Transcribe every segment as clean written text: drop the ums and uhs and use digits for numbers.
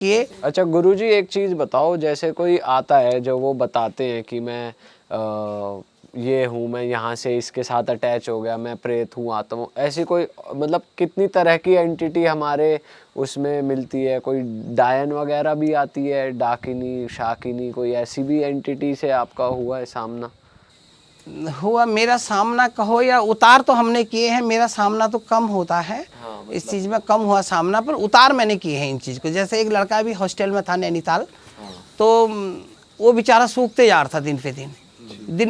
किए। अच्छा गुरुजी, एक चीज़ बताओ, जैसे कोई आता है जो वो बताते हैं कि मैं ये हूँ, मैं यहाँ से इसके साथ अटैच हो गया, मैं प्रेत हूँ, आत्मा हूँ, ऐसी कोई मतलब कितनी तरह की एंटिटी हमारे उसमें मिलती है? कोई डायन वगैरह भी आती है, डाकिनी शाकिनी, कोई ऐसी भी एंटिटी से आपका हुआ है सामना? हुआ मेरा सामना कहो या उतार तो हमने किए हैं, मेरा सामना तो कम होता है। हाँ, इस चीज़ में कम हुआ सामना, पर उतार मैंने किए हैं इन चीज़ को। जैसे एक लड़का भी हॉस्टल में था नैनीताल, तो वो बेचारा सूखते जा रहा था दिन पे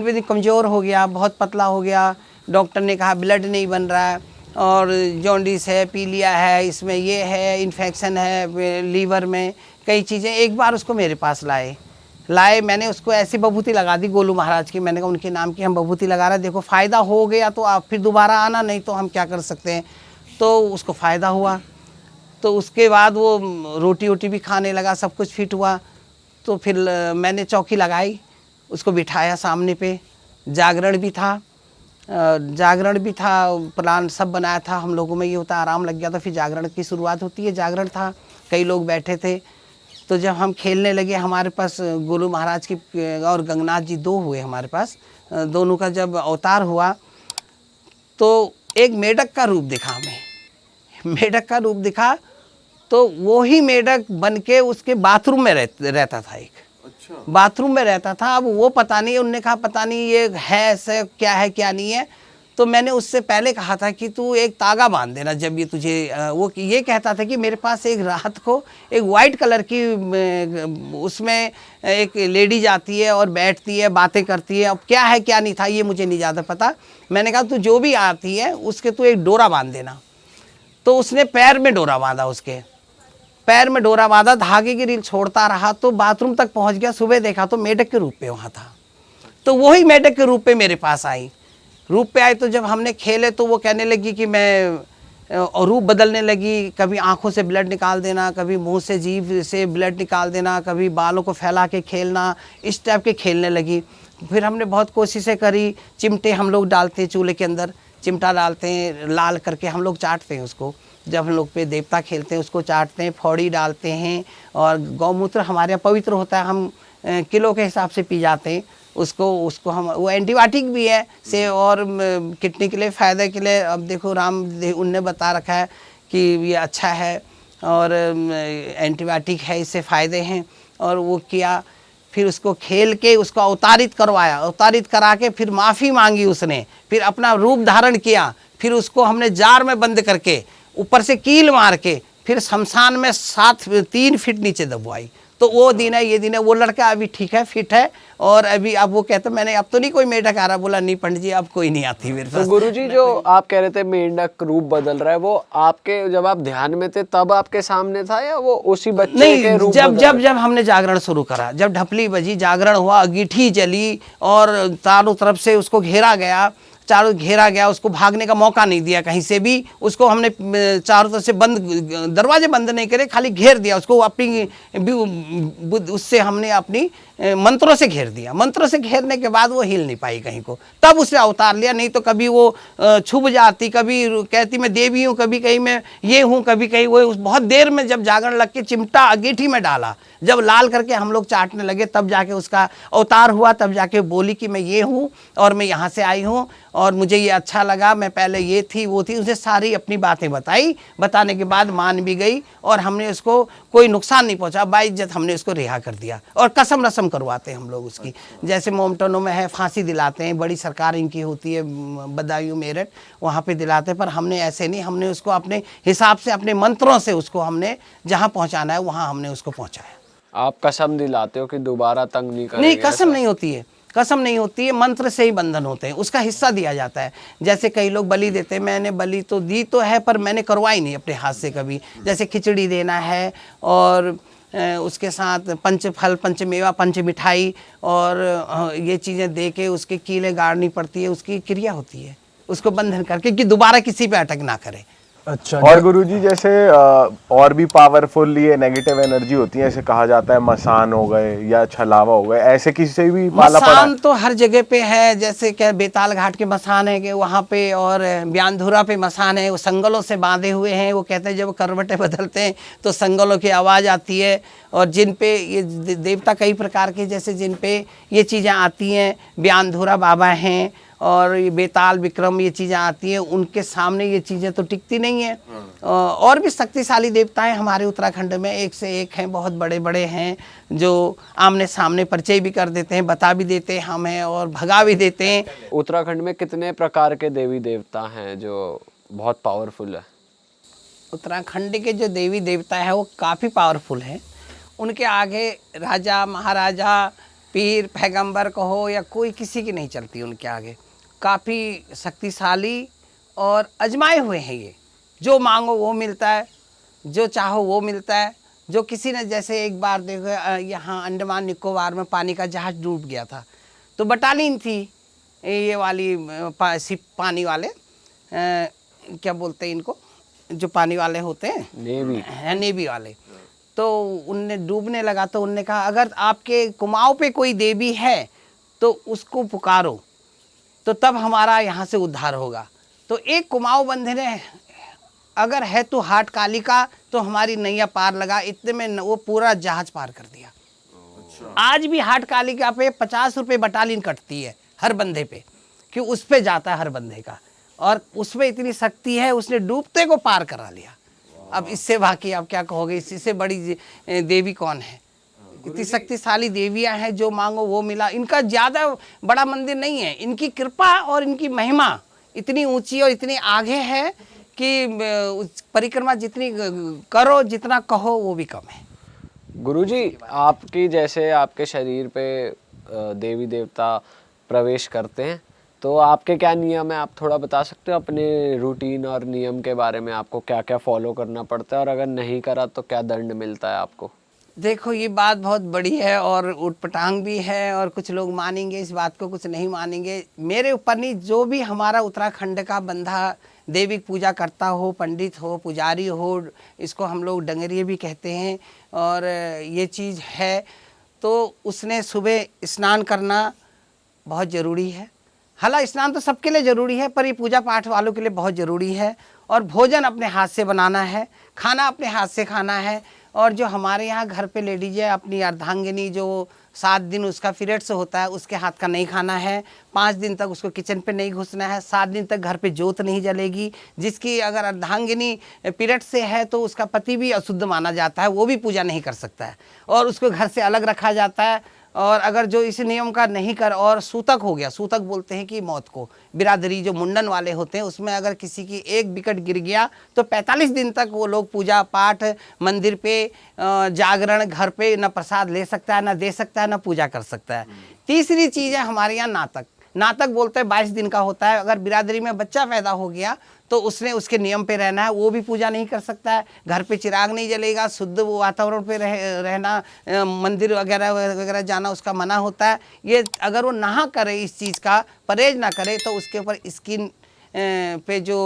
दिन कमज़ोर हो गया, बहुत पतला हो गया। डॉक्टर ने कहा ब्लड नहीं बन रहा है और जॉन्डिस है, पीलिया है, इसमें ये है, इन्फेक्शन है लीवर में, कई चीज़ें। एक बार उसको मेरे पास लाए, मैंने उसको ऐसी बभूति लगा दी गोलू महाराज की। मैंने कहा उनके नाम की हम बभूति लगा रहे हैं, देखो फ़ायदा हो गया तो आप फिर दोबारा आना, नहीं तो हम क्या कर सकते हैं। तो उसको फ़ायदा हुआ। तो उसके बाद वो रोटी वोटी भी खाने लगा, सब कुछ फिट हुआ। तो फिर मैंने चौकी लगाई, उसको बिठाया सामने पे, जागरण भी था, प्लान सब बनाया था हम लोगों में। ये होता आराम लग गया, तो फिर जागरण की शुरुआत होती है। जागरण था, कई लोग बैठे थे। तो जब हम खेलने लगे, हमारे पास गोलू महाराज की और गंगनाथ जी दो हुए हमारे पास, दोनों का जब अवतार हुआ तो एक मेढक का रूप दिखा हमें। मेढक का रूप दिखा तो वो ही मेढक बन के उसके बाथरूम में रहता था। एक अच्छा, बाथरूम में रहता था। अब वो पता नहीं, उनने कहा पता नहीं ये है ऐसे, क्या है क्या नहीं है। तो मैंने उससे पहले कहा था कि तू एक तागा बांध देना जब ये तुझे वो ये कहता था कि मेरे पास एक रात को एक वाइट कलर की उसमें एक लेडी जाती है और बैठती है, बातें करती है। अब क्या है क्या नहीं था ये मुझे नहीं ज़्यादा पता। मैंने कहा तू जो भी आती है उसके तू एक डोरा बांध देना। तो उसने पैर में डोरा बांधा, उसके पैर में डोरा बांधा, धागे की रील छोड़ता रहा तो बाथरूम तक पहुंच गया। सुबह देखा तो मेढक के रूप पे वहाँ था। तो वही मेढक के रूप पे मेरे पास आई, तो जब हमने खेले तो वो कहने लगी कि मैं, और रूप बदलने लगी। कभी आंखों से ब्लड निकाल देना, कभी मुंह से जीभ से ब्लड निकाल देना, कभी बालों को फैला के खेलना, इस टाइप के खेलने लगी। फिर हमने बहुत कोशिशें करी। चिमटे हम लोग डालते हैं चूल्हे के अंदर, चिमटा डालते हैं, लाल करके हम लोग चाटते हैं उसको। जब हम लोग पे देवता खेलते हैं उसको चाटते हैं, फौड़ी डालते हैं। और गौमूत्र हमारे यहाँ पवित्र होता है, हम किलो के हिसाब से पी जाते हैं उसको हम, वो एंटीबायोटिक भी है से, और किडनी के लिए फ़ायदे के लिए। अब देखो उनने बता रखा है कि ये अच्छा है और एंटीबायोटिक है, इससे फ़ायदे हैं। और वो किया, फिर उसको खेल के उसको अवतारित करवाया, अवतारित करा के फिर माफ़ी मांगी उसने, फिर अपना रूप धारण किया। फिर उसको हमने जार में बंद करके ऊपर से कील मार के फिर शमशान में 3 फीट नीचे दबवाई। तो वो दिन है, ये दिन है। वो लड़का अभी ठीक है, फिट है। और अभी अब वो कहता मैंने अब तो नहीं कोई मेढक आ रहा। बोला नहीं पंडित जी अब कोई नहीं आती मेरे पास। तो गुरुजी, जो आप कह रहे थे मेढक रूप बदल रहा है, वो आपके जब आप ध्यान में थे तब आपके सामने था या वो उसी बच्चे नहीं, के रूप जब हमने जागरण शुरू करा, जब ढपली बजी, जागरण हुआ, अंगीठी जली और चारों तरफ से उसको घेरा गया, उसको भागने का मौका नहीं दिया कहीं से भी। उसको हमने चारों तरफ से दरवाजे बंद नहीं करे, खाली घेर दिया उसको। अपनी उससे हमने अपनी मंत्रों से घेर दिया। मंत्रों से घेरने के बाद वो हिल नहीं पाई कहीं को, तब उसे अवतार लिया। नहीं तो कभी वो छुप जाती, कभी कहती मैं देवी हूँ, कभी कहीं मैं ये हूँ, कभी कहीं वो। बहुत देर में जब जागरण लग के चिमटा अंगीठी में डाला, जब लाल करके हम लोग चाटने लगे, तब जाके उसका अवतार हुआ। तब जाके बोली कि मैं ये हूँ और मैं यहाँ से आई हूँ और मुझे ये अच्छा लगा, मैं पहले ये थी वो थी। उसे सारी अपनी बातें बताई। बताने के बाद मान भी गई और हमने उसको कोई नुकसान नहीं पहुँचा, बाइज्जत हमने उसको रिहा कर दिया। और कसम रसम करवाते हैं हम लोग उसकी, जैसे मोमटनों में है फांसी दिलाते हैं, बड़ी सरकार इनकी होती है बदायूं मेरठ, वहाँ पे दिलाते हैं। पर हमने ऐसे नहीं, हमने उसको अपने हिसाब से, अपने मंत्रों से उसको हमने जहाँ पहुँचाना है वहाँ हमने उसको पहुँचाया। आप कसम दिलाते हो कि दोबारा तंग नहीं करेंगे? नहीं, कसम नहीं होती है, कसम नहीं होती है, मंत्र से ही बंधन होते हैं, उसका हिस्सा दिया जाता है। जैसे कई लोग बलि देते हैं, मैंने बलि तो दी तो है पर मैंने करवाई नहीं अपने हाथ से कभी। जैसे खिचड़ी देना है और उसके साथ पंचफल, पंचमेवा, पंच मिठाई और ये चीज़ें दे के उसके कीलें गाड़नी पड़ती है, उसकी क्रिया होती है, उसको बंधन करके कि दोबारा किसी पे अटक ना करे। अच्छा। और गुरुजी जैसे और भी पावरफुल ये नेगेटिव एनर्जी होती है, ऐसे कहा जाता है मसान हो गए या छलावा हो गए, ऐसे किसी से भी पाला पड़ा मसान तो हर जगह पे है, जैसे क्या बेताल घाट के मसान है कि वहाँ पे, और ब्यानधुरा पे मसान है, वो संगलों से बांधे हुए हैं। वो कहते हैं जब करवटें बदलते हैं तो संगलों की आवाज़ आती है। और जिन पे ये देवता कई प्रकार के, जैसे जिन पे ये चीज़ें आती हैं, ब्यानधुरा बाबा हैं और ये बेताल विक्रम, ये चीज़ें आती हैं, उनके सामने ये चीज़ें तो टिकती नहीं हैं। और भी शक्तिशाली देवताएं हमारे उत्तराखंड में एक से एक हैं, बहुत बड़े बड़े हैं, जो आमने सामने परिचय भी कर देते हैं, बता भी देते हैं हमें और भगा भी देते हैं। उत्तराखंड में कितने प्रकार के देवी देवता हैं जो बहुत पावरफुल है? उत्तराखंड के जो देवी देवता है वो काफ़ी पावरफुल हैं। उनके आगे राजा महाराजा पीर पैगंबर कहो या कोई किसी की नहीं चलती उनके आगे। काफ़ी शक्तिशाली और अजमाए हुए हैं ये। जो मांगो वो मिलता है, जो चाहो वो मिलता है। जो किसी ने, जैसे एक बार देखो यहाँ अंडमान निकोबार में पानी का जहाज़ डूब गया था, तो बटालियन थी ये वाली पानी वाले, क्या बोलते हैं इनको, जो पानी वाले होते हैं, नेवी है, नेवी वाले। तो उनने डूबने लगा तो उनने कहा अगर आपके कुमाऊं पे कोई देवी है तो उसको पुकारो, तो तब हमारा यहाँ से उद्धार होगा। तो एक कुमाऊं बंधे ने अगर है तो हाट काली का, तो हमारी नैया पार लगा, इतने में वो पूरा जहाज पार कर दिया। आज भी हाट काली का पे 50 रुपये बटालियन कटती है हर बंदे पे, कि उस पे जाता है हर बंदे का, और उसमें इतनी शक्ति है, उसने डूबते को पार करा लिया। अब इससे बाकी आप क्या कहोगे, इससे बड़ी देवी कौन है? इतनी शक्तिशाली देवियां हैं, जो मांगो वो मिला। इनका ज़्यादा बड़ा मंदिर नहीं है, इनकी कृपा और इनकी महिमा इतनी ऊंची और इतनी आगे है कि परिक्रमा जितनी करो, जितना कहो वो भी कम है। गुरुजी, आपकी जैसे आपके शरीर पे देवी देवता प्रवेश करते हैं, तो आपके क्या नियम है, आप थोड़ा बता सकते हो अपने रूटीन और नियम के बारे में? आपको क्या क्या फॉलो करना पड़ता है और अगर नहीं करा तो क्या दंड मिलता है आपको? देखो ये बात बहुत बड़ी है और उटपटांग भी है, और कुछ लोग मानेंगे इस बात को, कुछ नहीं मानेंगे। मेरे ऊपर नहीं, जो भी हमारा उत्तराखंड का बंधा देविक पूजा करता हो, पंडित हो, पुजारी हो, इसको हम लोग डंगरिये भी कहते हैं, और ये चीज़ है, तो उसने सुबह स्नान करना बहुत ज़रूरी है। हालांकि स्नान तो सबके लिए ज़रूरी है, पर ये पूजा पाठ वालों के लिए बहुत ज़रूरी है। और भोजन अपने हाथ से बनाना है, खाना अपने हाथ से खाना है। और जो हमारे यहाँ घर पे लेडीज है, अपनी अर्धांगिनी जो 7 दिन उसका पीरियड्स होता है, उसके हाथ का नहीं खाना है। 5 दिन तक उसको किचन पे नहीं घुसना है। 7 दिन तक घर पे जोत नहीं जलेगी। जिसकी अगर अर्धांगिनी पीरियड से है तो उसका पति भी अशुद्ध माना जाता है, वो भी पूजा नहीं कर सकता है, और उसको घर से अलग रखा जाता है। और अगर जो इस नियम का नहीं कर, और सूतक हो गया, सूतक बोलते हैं कि मौत को, बिरादरी जो मुंडन वाले होते हैं, उसमें अगर किसी की एक विकेट गिर गया तो 45 दिन तक वो लोग पूजा पाठ, मंदिर पे जागरण, घर पे न प्रसाद ले सकता है, न दे सकता है, न पूजा कर सकता है। तीसरी चीज़ है हमारे यहाँ नातक। नातक बोलते हैं 22 दिन का होता है। अगर बिरादरी में बच्चा पैदा हो गया तो उसने उसके नियम पे रहना है, वो भी पूजा नहीं कर सकता है। घर पे चिराग नहीं जलेगा, शुद्ध वातावरण पे रहना, मंदिर वगैरह वगैरह जाना उसका मना होता है। ये अगर वो ना करे, इस चीज़ का परहेज ना करे, तो उसके ऊपर स्किन पे जो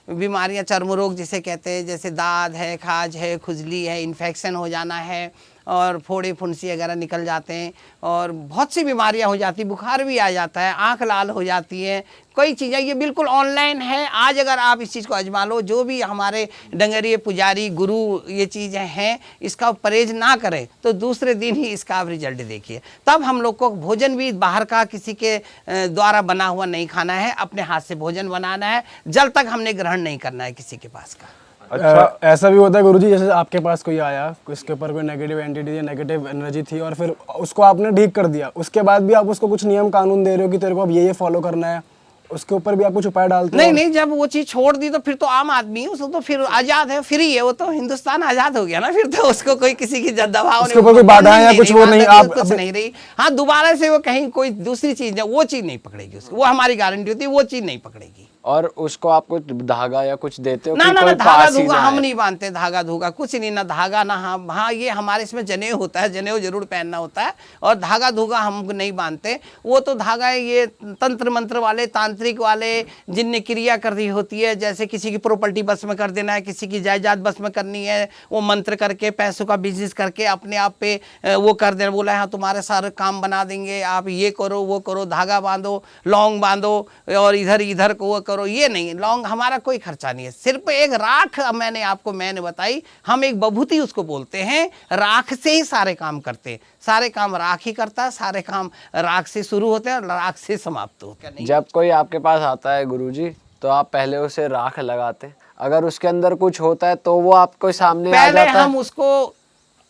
बीमारियां, चर्म रोग जिसे कहते हैं, जैसे दाद है, खाज है, खुजली है, इन्फेक्शन हो जाना है, और फोड़े फुंसी वगैरह निकल जाते हैं, और बहुत सी बीमारियां हो जाती, बुखार भी आ जाता है, आंख लाल हो जाती है, कई चीज़ें। ये बिल्कुल ऑनलाइन है। आज अगर आप इस चीज़ को आजमा लो, जो भी हमारे डंगरिये पुजारी गुरु ये चीज़ें हैं, इसका परहेज ना करें तो दूसरे दिन ही इसका आप रिजल्ट देखिए। तब हम लोग को भोजन भी बाहर का किसी के द्वारा बना हुआ नहीं खाना है, अपने हाथ से भोजन बनाना है। जल तक हमने ग्रहण नहीं करना है किसी के पास का। अच्छा, ऐसा भी होता है गुरुजी, जैसे आपके पास कोई आया, इसके ऊपर कोई नेगेटिव एंटिटी या नेगेटिव एनर्जी थी, और फिर उसको आपने ठीक कर दिया, उसके बाद भी आप उसको कुछ नियम कानून दे रहे हो कि तेरे को अब ये फॉलो करना है, उसके ऊपर भी आप कुछ उपाय डालते हो? नहीं, जब वो चीज़ छोड़ दी तो फिर तो आम आदमी है, उसको तो फिर आज़ाद है, फ्री है, वो तो हिंदुस्तान आज़ाद हो गया ना। फिर तो उसको कोई किसी की दबाव उसके ऊपर कोई बाधा या कुछ वो नहीं, आप कुछ नहीं रही। हाँ, दोबारा से वो कहीं कोई दूसरी चीज़, वो चीज़ नहीं पकड़ेगी उसको, वो हमारी गारंटी होती है, वो चीज़ नहीं पकड़ेगी। और उसको आप कुछ धागा या कुछ देते हो ना कि ना कोई ना, धागा पास ही धूगा ना हम आए? नहीं बांधते, धागा धूगा कुछ नहीं, ना धागा ना, हाँ ये हमारे इसमें जनेऊ होता है, जनेऊ जरूर पहनना होता है, और धागा धूगा हम नहीं बांधते। वो तो धागा ये तंत्र मंत्र वाले, तांत्रिक वाले, जिनने क्रिया कर दी होती है, जैसे किसी की प्रॉपर्टी बस में कर देना है, किसी की जायदाद बस में करनी है, वो मंत्र करके पैसों का बिजनेस करके अपने आप पे वो कर देना, बोला है हाँ तुम्हारे सारे काम बना देंगे, आप ये करो वो करो, धागा बांधो, लौंग बांधो, और इधर इधर को वो करो। ये नहीं, लौंग हमारा कोई खर्चा नहीं है, सिर्फ एक राख मैंने बताई, हम एक बभूति उसको बोलते हैं, राख से ही सारे काम करते हैं, सारे काम राख ही करता है, सारे काम राख से शुरू होते हैं और राख से समाप्त होते हैं। जब कोई आपके पास आता है गुरुजी, तो आप पहले उसे राख लगाते हैं, अगर उसके अंदर कुछ होता है तो वो आपको सामने आ पहले जाता हम है?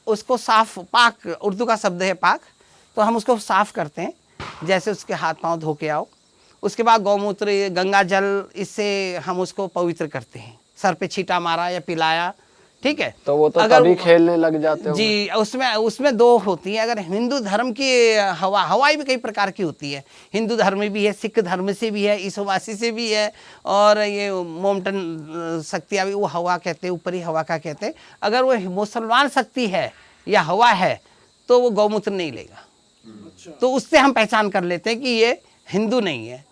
उसको साफ, पाक उर्दू का शब्द है पाक, तो हम उसको साफ करते हैं, जैसे उसके हाथ पांव धो के आओ, उसके बाद गौमूत्र गंगा जल इससे हम उसको पवित्र करते हैं, सर पे छींटा मारा या पिलाया, ठीक है। तो वो तो अगर तभी खेलने लग जाते हो जी, उसमें दो होती है। अगर हिंदू धर्म की हवाई भी कई प्रकार की होती है, हिंदू धर्म में भी है, सिख धर्म से भी है, ईसोवासी से भी है, और ये मोमटन शक्ति अभी वो हवा कहते हैं, ऊपरी हवा का कहते हैं। अगर वो मुसलमान शक्ति है या हवा है तो वो गौमूत्र नहीं लेगा, तो उससे हम पहचान कर लेते हैं कि ये हिंदू नहीं है,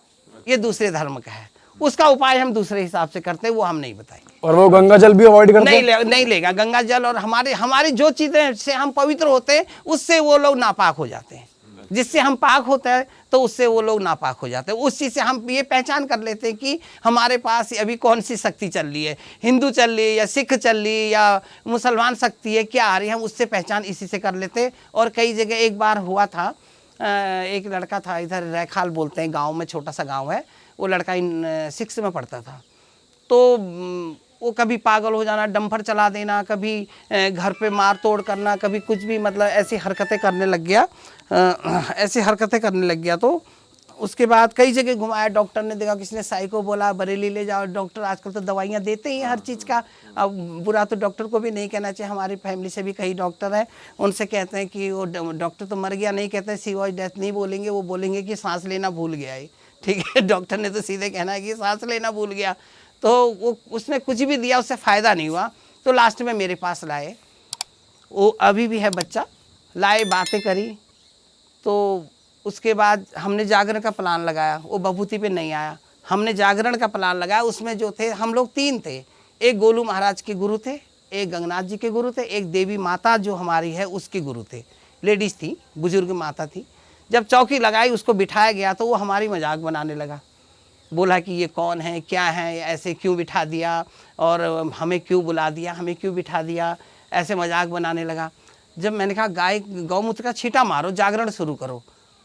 ये दूसरे धर्म का है। उसका उपाय हम दूसरे हिसाब से करते हैं, वो हम नहीं बताएंगे। और वो गंगा जल भी अवॉइड करते हैं? नहीं लेगा गंगा जल, और हमारी जो चीजें से हम पवित्र होते हैं उससे वो लोग नापाक हो जाते हैं, जिससे हम पाक होते हैं तो उससे वो लोग नापाक हो जाते हैं। उस चीज से हम ये पहचान कर लेते हैं कि हमारे पास अभी कौन सी शक्ति चल रही है, हिंदू चल रही है या सिख चल रही है या मुसलमान शक्ति है, क्या आ रही है, हम उससे पहचान इसी से कर लेते हैं। और कई जगह एक बार हुआ था, एक लड़का था, इधर रैखाल बोलते हैं गाँव में, छोटा सा गाँव है, वो लड़का 6 में पढ़ता था, तो वो कभी पागल हो जाना, डंपर चला देना, कभी घर पे मार तोड़ करना, कभी कुछ भी, मतलब ऐसी हरकतें करने लग गया, ऐसी हरकतें करने लग गया। तो उसके बाद कई जगह घुमाया, डॉक्टर ने देखा, किसी ने साई को बोला बरेली ले जाओ, डॉक्टर आजकल तो दवाइयाँ देते ही हैं हर चीज़ का। अब बुरा तो डॉक्टर को भी नहीं कहना चाहिए, हमारी फैमिली से भी कई डॉक्टर हैं, उनसे कहते हैं कि वो डॉक्टर तो मर गया, नहीं कहते हैं सीवॉइस डेथ नहीं बोलेंगे, वो बोलेंगे कि सांस लेना भूल गया है, ठीक है। डॉक्टर ने तो सीधे कहना है कि सांस लेना भूल गया। तो वो उसने कुछ भी दिया, उससे फ़ायदा नहीं हुआ, तो लास्ट में मेरे पास लाए, वो अभी भी है बच्चा, लाए, बातें करी, तो उसके बाद हमने जागरण का प्लान लगाया, वो बभूति पे नहीं आया, हमने जागरण का प्लान लगाया। उसमें जो थे हम लोग 3 थे, एक गोलू महाराज के गुरु थे, एक गंगनाथ जी के गुरु थे, एक देवी माता जो हमारी है उसके गुरु थे, लेडीज़ थी, बुजुर्ग माता थी। जब चौकी लगाई, उसको बिठाया गया, तो वो हमारी मजाक बनाने लगा, बोला कि ये कौन है, क्या है, ऐसे क्यों बिठा दिया, और हमें क्यों बुला दिया, हमें क्यों बिठा दिया, ऐसे मजाक बनाने लगा। जब मैंने कहा गाय गौमूत्र का छींटा मारो, जागरण शुरू करो,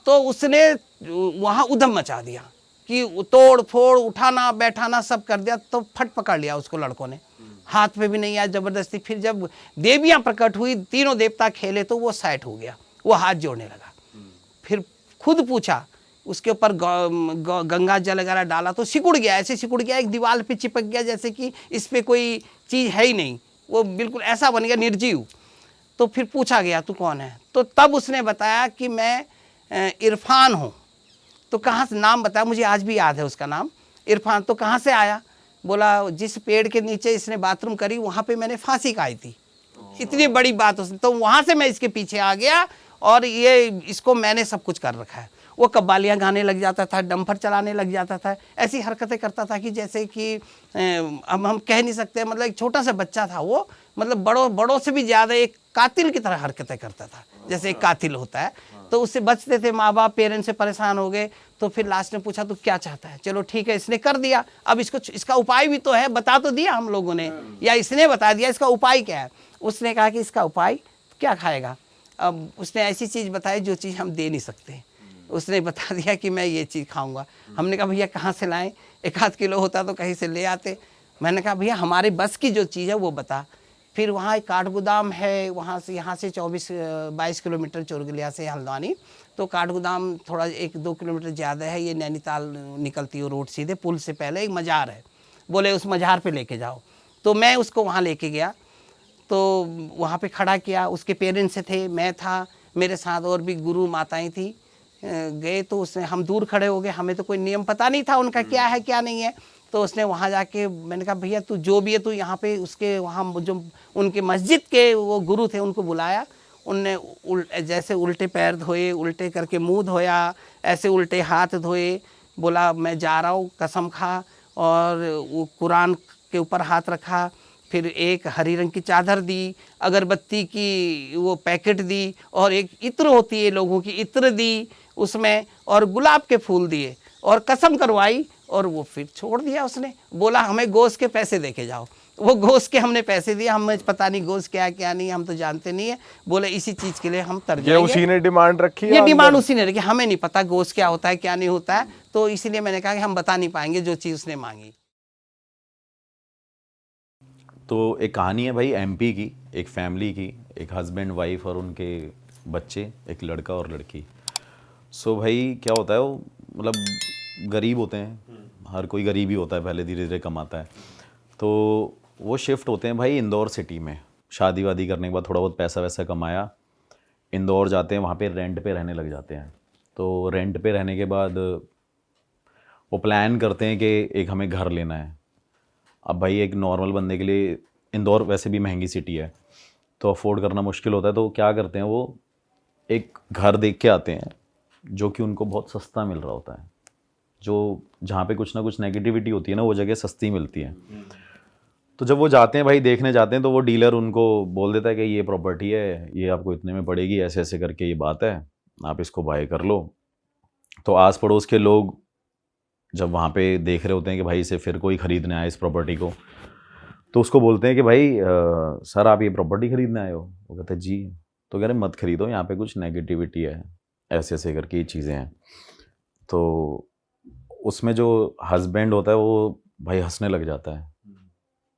तो उसने वहाँ उधम मचा दिया कि तोड़ फोड़, उठाना बैठाना सब कर दिया। तो फट पकड़ लिया उसको लड़कों ने, हाथ पे भी नहीं आया, ज़बरदस्ती। फिर जब देवियाँ प्रकट हुई, तीनों देवता खेले, तो वो साइड हो गया, वो हाथ जोड़ने लगा। फिर खुद पूछा, उसके ऊपर गंगा जल वगैरह डाला, तो सिकुड़ गया, ऐसे सिकुड़ गया, एक दीवार पे चिपक गया, जैसे कि इस पर कोई चीज़ है ही नहीं, वो बिल्कुल ऐसा बन गया, निर्जीव। तो फिर पूछा गया तू कौन है, तो तब उसने बताया कि मैं इरफान हूँ। तो कहाँ से, नाम बताया, मुझे आज भी याद है उसका नाम, इरफान। तो कहाँ से आया, बोला जिस पेड़ के नीचे इसने बाथरूम करी वहाँ पे मैंने फांसी खाई थी। इतनी बड़ी बात उसने, तो वहाँ से मैं इसके पीछे आ गया, और ये इसको मैंने सब कुछ कर रखा है। वो कव्वालियाँ गाने लग जाता था, डंपर चलाने लग जाता था, ऐसी हरकतें करता था कि जैसे कि अब हम कह नहीं सकते, मतलब एक छोटा सा बच्चा था वो, मतलब बड़ों से भी ज़्यादा एक कातिल की तरह हरकतें करता था, जैसे एक कातिल होता है। तो उससे बचते थे, माँ बाप पेरेंट्स से परेशान हो गए। तो फिर लास्ट में पूछा तो क्या चाहता है, चलो ठीक है, इसने कर दिया, अब इसका उपाय भी तो है, बता तो दिया हम लोगों ने, या इसने बता दिया, इसका उपाय क्या है। उसने कहा कि इसका उपाय क्या खाएगा। अब उसने ऐसी चीज़ बताई जो चीज़ हम दे नहीं सकते। उसने बता दिया कि मैं ये चीज़ खाऊंगा। हमने कहा भैया कहाँ से लाएं, 1-8 किलो होता तो कहीं से ले आते। मैंने कहा भैया हमारे बस की जो चीज़ है वो बता। फिर वहाँ एक काठगोदाम है, वहाँ से यहाँ से 22 किलोमीटर चोरगलिया से हल्द्वानी, तो काठगोदाम थोड़ा 1-2 किलोमीटर ज़्यादा है, ये नैनीताल निकलती है रोड सीधे, पुल से पहले एक मज़ार है, बोले उस मज़ार पे लेके जाओ। तो मैं उसको वहाँ लेके गया, तो वहाँ पे खड़ा किया, उसके पेरेंट्स थे, मैं था, मेरे साथ और भी गुरु माताएं थी। गए तो उसने, हम दूर खड़े हो गए, हमें तो कोई नियम पता नहीं था उनका क्या है क्या नहीं है। तो उसने वहाँ जाके, मैंने कहा भैया तू जो भी है तू यहाँ पे उसके वहाँ जो उनके मस्जिद के वो गुरु थे उनको बुलाया। उनने जैसे उल्टे पैर धोए, उल्टे करके मुंह धोया, ऐसे उल्टे हाथ धोए, बोला मैं जा रहा हूँ, कसम खा, और वो कुरान के ऊपर हाथ रखा, फिर एक हरी रंग की चादर दी, अगरबत्ती की वो पैकेट दी, और एक इत्र होती है लोगों की, इत्र दी उसमें, और गुलाब के फूल दिए, और कसम करवाई, और वो फिर छोड़ दिया उसने। बोला हमें गोश्त के पैसे दे के जाओ। वो गोश्त के हमने पैसे दिए, हमें पता नहीं गोश्त क्या है क्या नहीं, हम तो जानते नहीं है। बोले इसी चीज़ के लिए हम तर ये जाएंगे। उसी ने डिमांड रखी है ये डिमांड अंदर? उसी ने रखी, हमें नहीं पता गोश्त क्या होता है क्या नहीं होता है, तो इसीलिए मैंने कहा कि हम बता नहीं पाएंगे जो चीज़ उसने मांगी। तो एक कहानी है भाई एमपी की, एक फैमिली की, एक हस्बैंड वाइफ और उनके बच्चे, एक लड़का और लड़की। सो भाई क्या होता है, वो मतलब गरीब होते हैं, हर कोई गरीब ही होता है, पहले धीरे धीरे कमाता है। तो वो शिफ्ट होते हैं भाई इंदौर सिटी में, शादी वादी करने के बाद थोड़ा बहुत पैसा वैसा कमाया, इंदौर जाते हैं, वहाँ पे रेंट पे रहने लग जाते हैं। तो रेंट पे रहने के बाद वो प्लान करते हैं कि एक हमें घर लेना है। अब भाई एक नॉर्मल बंदे के लिए इंदौर वैसे भी महंगी सिटी है, तो अफोर्ड करना मुश्किल होता है। तो क्या करते हैं, वो एक घर देख के आते हैं जो कि उनको बहुत सस्ता मिल रहा होता है। जो जहाँ पे कुछ ना कुछ नेगेटिविटी होती है ना, वो जगह सस्ती मिलती है। तो जब वो जाते हैं भाई, देखने जाते हैं, तो वो डीलर उनको बोल देता है कि ये प्रॉपर्टी है, ये आपको इतने में पड़ेगी, ऐसे ऐसे करके ये बात है, आप इसको बाय कर लो। तो आस पड़ोस के लोग जब वहाँ पे देख रहे होते हैं कि भाई इसे फिर कोई ख़रीदने आए इस प्रॉपर्टी को, तो उसको बोलते हैं कि भाई सर आप ये प्रॉपर्टी ख़रीदने आए हो? वो कहते हैं जी। तो कह रहे मत ख़रीदो, यहाँ पे कुछ नेगेटिविटी है, ऐसे ऐसे करके ये चीज़ें हैं। तो उसमें जो हस्बैंड होता है वो भाई हंसने लग जाता है।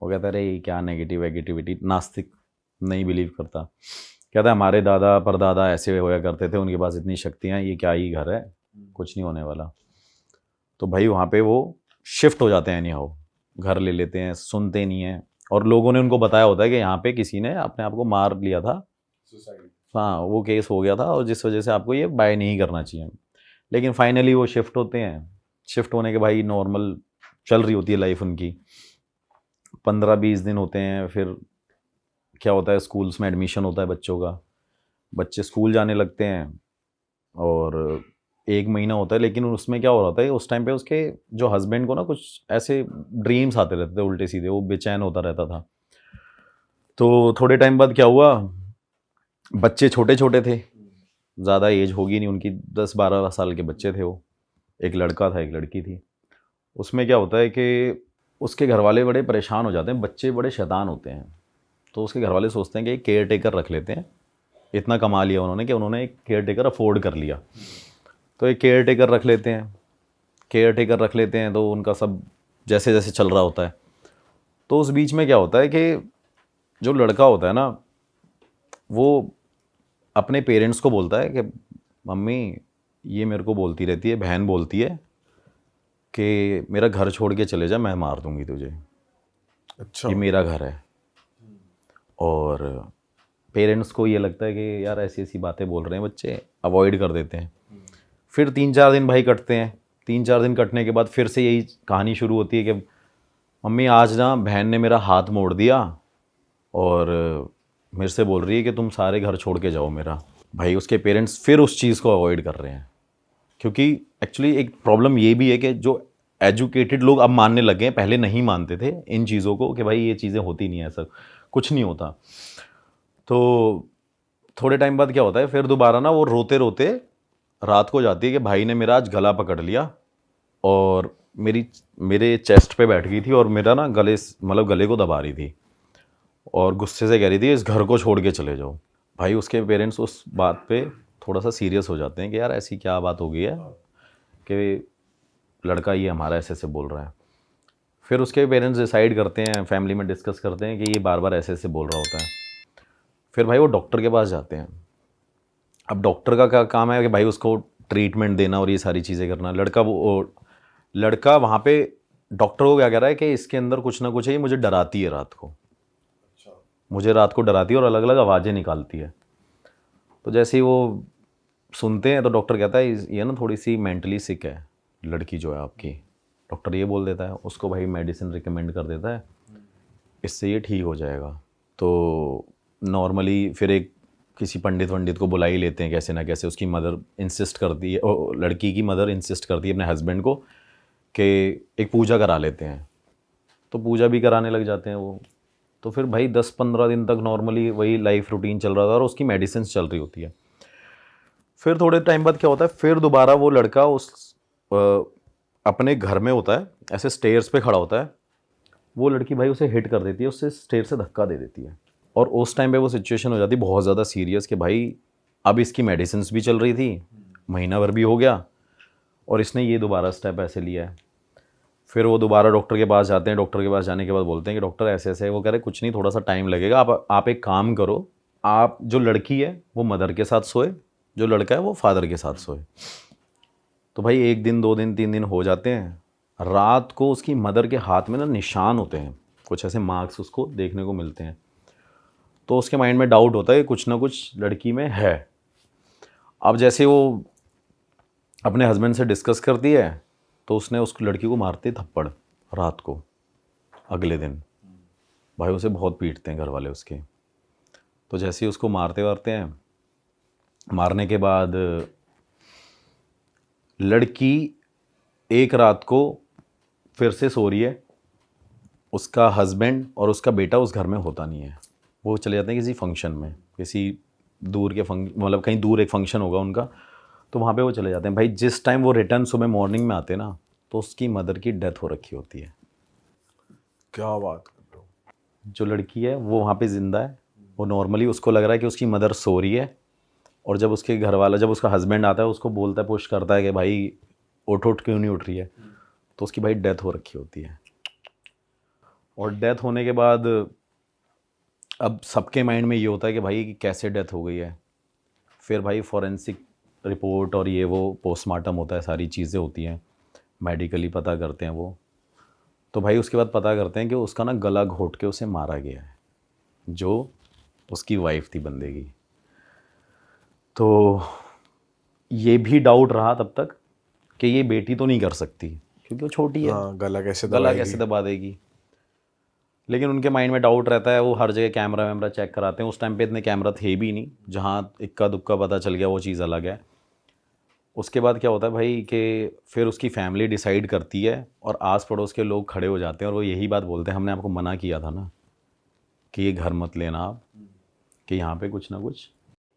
वो कहता है अरे क्या नेगेटिविटी, नास्तिक, नहीं बिलीव करता। कहता है हमारे दादा परदादा ऐसे होया करते थे, उनके पास इतनी शक्तियाँ, ये क्या ही घर है, कुछ नहीं होने वाला। तो भाई वहाँ पे वो शिफ्ट हो जाते हैं, नहीं हो घर ले लेते हैं, सुनते नहीं हैं। और लोगों ने उनको बताया होता है कि यहाँ पे किसी ने अपने आप को मार लिया था, हाँ वो केस हो गया था, और जिस वजह से आपको ये बाय नहीं करना चाहिए। लेकिन फाइनली वो शिफ्ट होते हैं। शिफ्ट होने के भाई नॉर्मल चल रही होती है लाइफ उनकी, 15-20 दिन होते हैं। फिर क्या होता है, स्कूल्स में एडमिशन होता है बच्चों का, बच्चे स्कूल जाने लगते हैं, और 1 महीना होता है। लेकिन उसमें क्या हो रहा था, उस टाइम पे उसके जो हस्बैंड को ना कुछ ऐसे ड्रीम्स आते रहते थे उल्टे सीधे, वो बेचैन होता रहता था। तो थोड़े टाइम बाद क्या हुआ, बच्चे छोटे छोटे थे, ज़्यादा एज होगी नहीं उनकी, 10-12 साल के बच्चे थे वो, एक लड़का था एक लड़की थी। उसमें क्या होता है कि उसके घर वाले बड़े परेशान हो जाते हैं, बच्चे बड़े शैतान होते हैं। तो उसके घर वाले सोचते हैं कि एक केयर टेकर रख लेते हैं, इतना कमा लिया उन्होंने कि उन्होंने एक केयर टेकर अफोर्ड कर लिया। तो एक केयर टेकर रख लेते हैं, केयर टेकर रख लेते हैं, तो उनका सब जैसे जैसे चल रहा होता है। तो उस बीच में क्या होता है कि जो लड़का होता है ना, वो अपने पेरेंट्स को बोलता है कि मम्मी ये मेरे को बोलती रहती है, बहन बोलती है कि मेरा घर छोड़ के चले जा, मैं मार दूंगी तुझे, अच्छा, ये मेरा घर है। और पेरेंट्स को ये लगता है कि यार ऐसी ऐसी बातें बोल रहे हैं बच्चे, अवॉइड कर देते हैं। फिर 3-4 दिन भाई कटते हैं। 3-4 दिन कटने के बाद फिर से यही कहानी शुरू होती है कि मम्मी आज ना बहन ने मेरा हाथ मोड़ दिया और मेरे से बोल रही है कि तुम सारे घर छोड़ के जाओ मेरा। भाई उसके पेरेंट्स फिर उस चीज़ को अवॉइड कर रहे हैं, क्योंकि एक्चुअली एक प्रॉब्लम ये भी है कि जो एजुकेटेड लोग अब मानने लगे हैं, पहले नहीं मानते थे इन चीज़ों को कि भाई ये चीज़ें होती नहीं है, ऐसा कुछ नहीं होता। तो थोड़े टाइम बाद क्या होता है, फिर दोबारा ना वो रोते रोते रात को जाती है कि भाई ने मेरा आज गला पकड़ लिया और मेरे चेस्ट पे बैठ गई थी और मेरा ना गले को दबा रही थी और गुस्से से कह रही थी इस घर को छोड़ के चले जाओ। भाई उसके पेरेंट्स उस बात पे थोड़ा सा सीरियस हो जाते हैं कि यार ऐसी क्या बात हो गई है कि लड़का ये हमारा ऐसे ऐसे बोल रहा है। फिर उसके पेरेंट्स डिसाइड करते हैं, फैमिली में डिस्कस करते हैं कि ये बार बार ऐसे ऐसे बोल रहा होता है। फिर भाई वो डॉक्टर के पास जाते हैं। अब डॉक्टर का क्या काम है कि भाई उसको ट्रीटमेंट देना और ये सारी चीज़ें करना। लड़का वहाँ पे डॉक्टर को क्या कह रहा है कि इसके अंदर कुछ ना कुछ है, ये मुझे डराती है रात को, मुझे रात को डराती है और अलग अलग आवाज़ें निकालती है। तो जैसे ही वो सुनते हैं तो डॉक्टर कहता है ये ना थोड़ी सी मेंटली सिक है लड़की जो है आपकी। डॉक्टर ये बोल देता है, उसको भाई मेडिसिन रिकमेंड कर देता है, इससे ये ठीक हो जाएगा। तो नॉर्मली फिर एक किसी पंडित को बुला ही लेते हैं कैसे ना कैसे। उसकी मदर इंसिस्ट करती है, लड़की की मदर इंसिस्ट करती है अपने हस्बैंड को कि एक पूजा करा लेते हैं। तो पूजा भी कराने लग जाते हैं वो। तो फिर भाई 10-15 दिन तक नॉर्मली वही लाइफ रूटीन चल रहा था और उसकी मेडिसिन चल रही होती है। फिर थोड़े टाइम बाद क्या होता है, फिर दोबारा वो लड़का उस अपने घर में होता है, ऐसे स्टेयर्स पे खड़ा होता है, वो लड़की भाई उसे हिट कर देती है, उससे स्टेयर से धक्का दे देती है। और उस टाइम पे वो सिचुएशन हो जाती है बहुत ज़्यादा सीरियस कि भाई अब इसकी मेडिसिन भी चल रही थी, महीना भर भी हो गया और इसने ये दोबारा स्टेप ऐसे लिया है। फिर वो दोबारा डॉक्टर के पास जाते हैं। डॉक्टर के पास जाने के बाद बोलते हैं कि डॉक्टर ऐसे ऐसे है। वो कह रहे कुछ नहीं, थोड़ा सा टाइम लगेगा, आप एक काम करो, आप जो लड़की है वो मदर के साथ सोए, जो लड़का है वो फादर के साथ सोए। तो भाई 1 दिन 2 दिन 3 दिन हो जाते हैं। रात को उसकी मदर के हाथ में ना निशान होते हैं, कुछ ऐसे मार्क्स उसको देखने को मिलते हैं। तो उसके माइंड में डाउट होता है कि कुछ ना कुछ लड़की में है। अब जैसे वो अपने हस्बैंड से डिस्कस करती है तो उसने उस लड़की को मारते थप्पड़ रात को। अगले दिन भाई उसे बहुत पीटते हैं घर वाले उसके। तो जैसे ही उसको मारते हैं, मारने के बाद लड़की एक रात को फिर से सो रही है। उसका हस्बैंड और उसका बेटा उस घर में होता नहीं है, वो चले जाते हैं किसी फंक्शन में, किसी दूर के मतलब कहीं दूर एक फंक्शन होगा उनका, तो वहाँ पे वो चले जाते हैं। भाई जिस टाइम वो रिटर्न सुबह मॉर्निंग में आते हैं ना, तो उसकी मदर की डेथ हो रखी होती है। क्या बात कर रहे हो। जो लड़की है वो वहाँ पे ज़िंदा है। वो नॉर्मली उसको लग रहा है कि उसकी मदर सो रही है, और जब उसके घर वाला, जब उसका हस्बैंड आता है, उसको बोलता है, पुश करता है कि भाई उठ क्यों नहीं उठ रही है, तो उसकी भाई डेथ हो रखी होती है। और डेथ होने के बाद अब सबके माइंड में ये होता है कि भाई कैसे डेथ हो गई है। फिर भाई फॉरेंसिक रिपोर्ट और ये वो पोस्टमार्टम होता है, सारी चीज़ें होती हैं, मेडिकली पता करते हैं वो। तो भाई उसके बाद पता करते हैं कि उसका ना गला घोट के उसे मारा गया है, जो उसकी वाइफ थी बंदे की। तो ये भी डाउट रहा तब तक कि ये बेटी तो नहीं कर सकती क्योंकि वो छोटी है, हाँ, गला गला कैसे दबा देगी। लेकिन उनके माइंड में डाउट रहता है, वो हर जगह कैमरा वैमरा चेक कराते हैं। उस टाइम पे इतने कैमरा थे भी नहीं, जहाँ इक्का दुक्का पता चल गया वो चीज़ अलग है। उसके बाद क्या होता है भाई कि फिर उसकी फैमिली डिसाइड करती है और आस पड़ोस के लोग खड़े हो जाते हैं और वो यही बात बोलते हैं, हमने आपको मना किया था ना कि ये घर मत लेना आप, कि यहाँ पे कुछ ना कुछ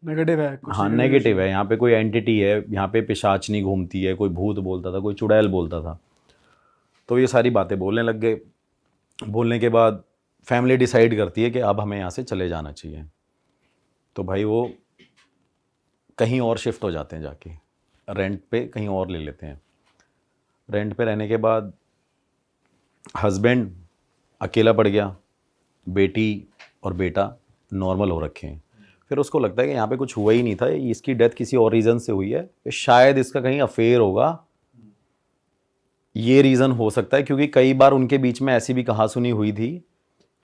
नेगेटिव है कुछ। हाँ नेगेटिव है, यहाँ पे कोई एंटिटी है, यहाँ पे पिशाचनी घूमती है, कोई भूत बोलता था, कोई चुड़ैल बोलता था। तो ये सारी बातें बोलने लग गए। बोलने के बाद फैमिली डिसाइड करती है कि अब हमें यहाँ से चले जाना चाहिए। तो भाई वो कहीं और शिफ्ट हो जाते हैं, जाके रेंट पे कहीं और ले लेते हैं। रेंट पे रहने के बाद हस्बैंड अकेला पड़ गया, बेटी और बेटा नॉर्मल हो रखे हैं। फिर उसको लगता है कि यहाँ पे कुछ हुआ ही नहीं था, इसकी डेथ किसी और रीज़न से हुई है, शायद इसका कहीं अफेयर होगा, ये रीज़न हो सकता है। क्योंकि कई बार उनके बीच में ऐसी भी कहा सुनी हुई थी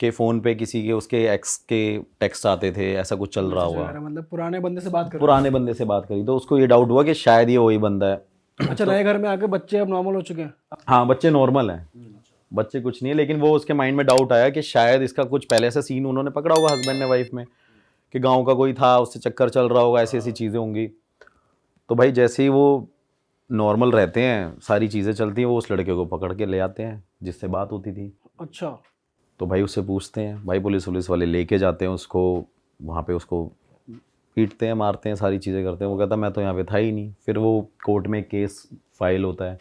कि फ़ोन पे किसी के उसके एक्स के टेक्स्ट आते थे, ऐसा कुछ चल रहा हुआ, मतलब पुराने बंदे से बात कर पुराने बंदे से बात करी, तो उसको ये डाउट हुआ कि शायद ये वही बंदा है। अच्छा, नए घर में आके बच्चे अब नॉर्मल हो चुके हैं। हाँ बच्चे नॉर्मल हैं, बच्चे कुछ नहीं है, लेकिन वो उसके माइंड में डाउट आया कि शायद इसका कुछ पहले से सीन उन्होंने पकड़ा होगा हस्बैंड ने वाइफ में, कि गांव का कोई था, उससे चक्कर चल रहा होगा, ऐसी ऐसी चीज़ें होंगी। तो भाई जैसे ही वो नॉर्मल रहते हैं, सारी चीज़ें चलती हैं, वो उस लड़के को पकड़ के ले आते हैं जिससे बात होती थी। अच्छा। तो भाई उससे पूछते हैं, भाई पुलिस वाले लेके जाते हैं उसको, वहाँ पे उसको पीटते हैं, मारते हैं, सारी चीज़ें करते हैं। वो कहता मैं तो यहाँ पे था ही नहीं। फिर वो कोर्ट में केस फाइल होता है,